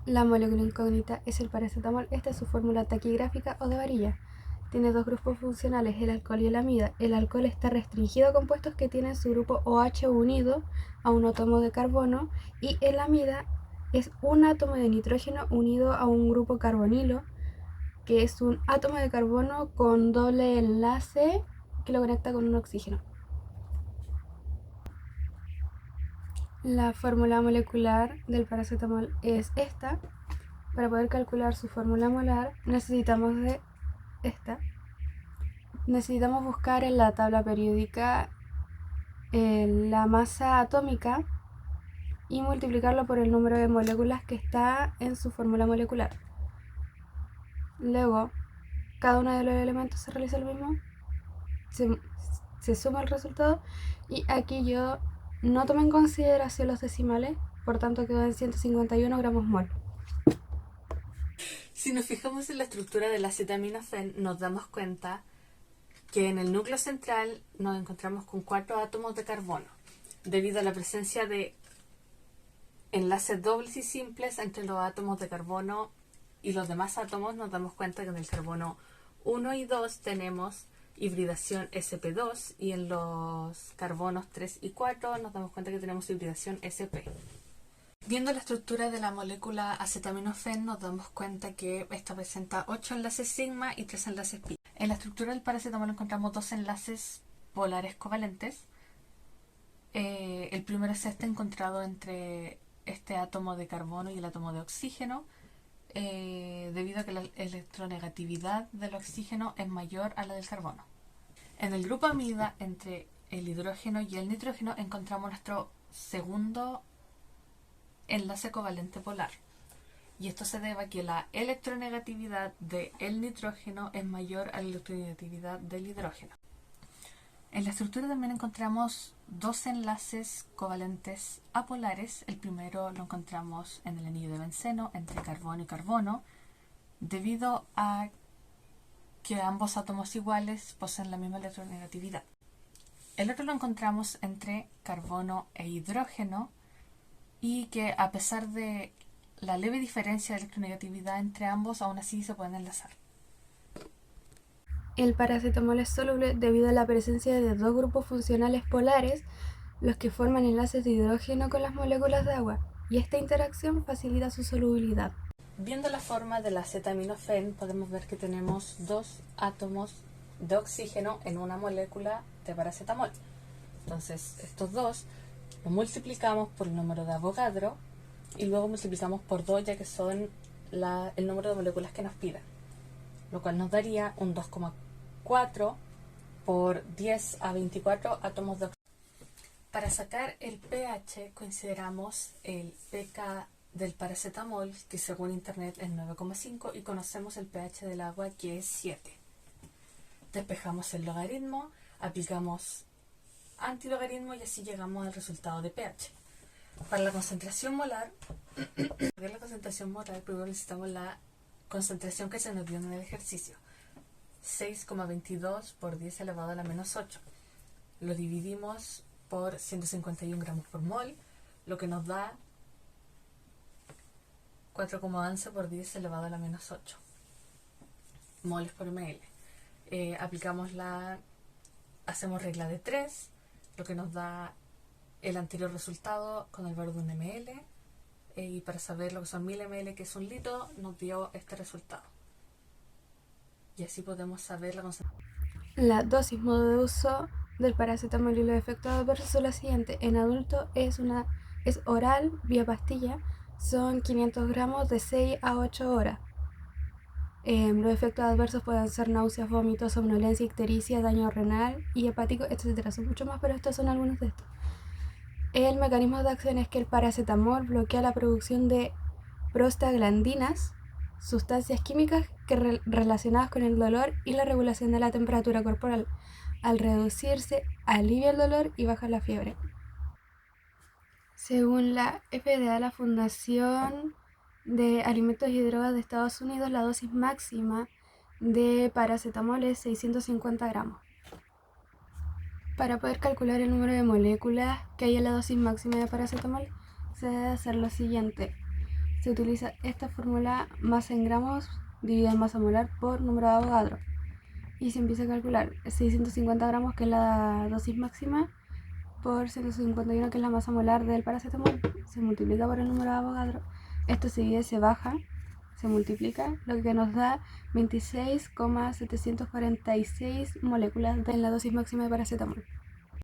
La molécula incógnita es el paracetamol. Esta es su fórmula taquigráfica o de varilla. Tiene dos grupos funcionales, el alcohol y el amida. El alcohol está restringido a compuestos que tienen su grupo OH unido a un átomo de carbono, y el amida es un átomo de nitrógeno unido a un grupo carbonilo, que es un átomo de carbono con doble enlace que lo conecta con un oxígeno. La fórmula molecular del paracetamol es esta. Para poder calcular su fórmula molar necesitamos de esta. Necesitamos buscar en la tabla periódica la masa atómica y multiplicarlo por el número de moléculas que está en su fórmula molecular. Luego, cada uno de los elementos se realiza lo mismo, se suma el resultado, y aquí yo no tomé en consideración los decimales, por tanto quedó en 151 gramos mol. Si nos fijamos en la estructura del acetaminofén, nos damos cuenta que en el núcleo central nos encontramos con 4 átomos de carbono, debido a la presencia de enlaces dobles y simples entre los átomos de carbono y los demás átomos. Nos damos cuenta que en el carbono 1 y 2 tenemos hibridación sp2, y en los carbonos 3 y 4 nos damos cuenta que tenemos hibridación sp. Viendo la estructura de la molécula acetaminofén, nos damos cuenta que esta presenta 8 enlaces sigma y 3 enlaces pi. En la estructura del paracetamol encontramos 2 enlaces polares covalentes. El primero es este, encontrado entre este átomo de carbono y el átomo de oxígeno, debido a que la electronegatividad del oxígeno es mayor a la del carbono. En el grupo amida, entre el hidrógeno y el nitrógeno, encontramos nuestro segundo enlace covalente polar, y esto se debe a que la electronegatividad del nitrógeno es mayor a la electronegatividad del hidrógeno. En la estructura también encontramos 2 enlaces covalentes apolares. El primero lo encontramos en el anillo de benceno, entre carbono y carbono, debido a que ambos átomos iguales poseen la misma electronegatividad. El otro lo encontramos entre carbono e hidrógeno, y que a pesar de la leve diferencia de electronegatividad entre ambos, aún así se pueden enlazar. El paracetamol es soluble debido a la presencia de dos grupos funcionales polares, los que forman enlaces de hidrógeno con las moléculas de agua, y esta interacción facilita su solubilidad. Viendo la forma del acetaminofén, podemos ver que tenemos 2 átomos de oxígeno en una molécula de paracetamol. Entonces, estos dos los multiplicamos por el número de Avogadro y luego multiplicamos por 2, ya que son el número de moléculas que nos piden, lo cual nos daría un 2,4 por 10 a 24 átomos de oxígeno. Para sacar el pH, consideramos el pK del paracetamol, que según internet es 9,5, y conocemos el pH del agua, que es 7. Despejamos el logaritmo, aplicamos antilogaritmo y así llegamos al resultado de pH. Para la concentración molar, primero necesitamos la concentración que se nos dio en el ejercicio, 6,22 por 10 elevado a la menos 8. Lo dividimos por 151 gramos por mol, lo que nos da 4,11 por 10 elevado a la menos 8 moles por ml. Hacemos regla de 3, lo que nos da el anterior resultado con el valor de un ml, y para saber lo que son 1000 ml, que es un litro, nos dio este resultado. Y así podemos saber la concentración. La dosis, modo de uso del paracetamol y los efectos adversos son los siguientes. En adulto es oral, vía pastilla, son 500 gramos de 6 a 8 horas. Los efectos adversos pueden ser náuseas, vómitos, somnolencia, ictericia, daño renal y hepático, etc. Son mucho más, pero estos son algunos de estos. El mecanismo de acción es que el paracetamol bloquea la producción de prostaglandinas, sustancias químicas relacionadas con el dolor y la regulación de la temperatura corporal. Al reducirse, alivia el dolor y baja la fiebre. Según la FDA, la Fundación de Alimentos y Drogas de Estados Unidos, la dosis máxima de paracetamol es 650 gramos. Para poder calcular el número de moléculas que hay en la dosis máxima de paracetamol, se debe hacer lo siguiente. se utiliza esta fórmula masa en gramos dividida en masa molar por número de Avogadro. Y se empieza a calcular 650 gramos, que es la dosis máxima, por 151, que es la masa molar del paracetamol. Se multiplica por el número de Avogadro. Esto se divide, se baja, se multiplica, lo que nos da 26,746 moléculas de la dosis máxima de paracetamol.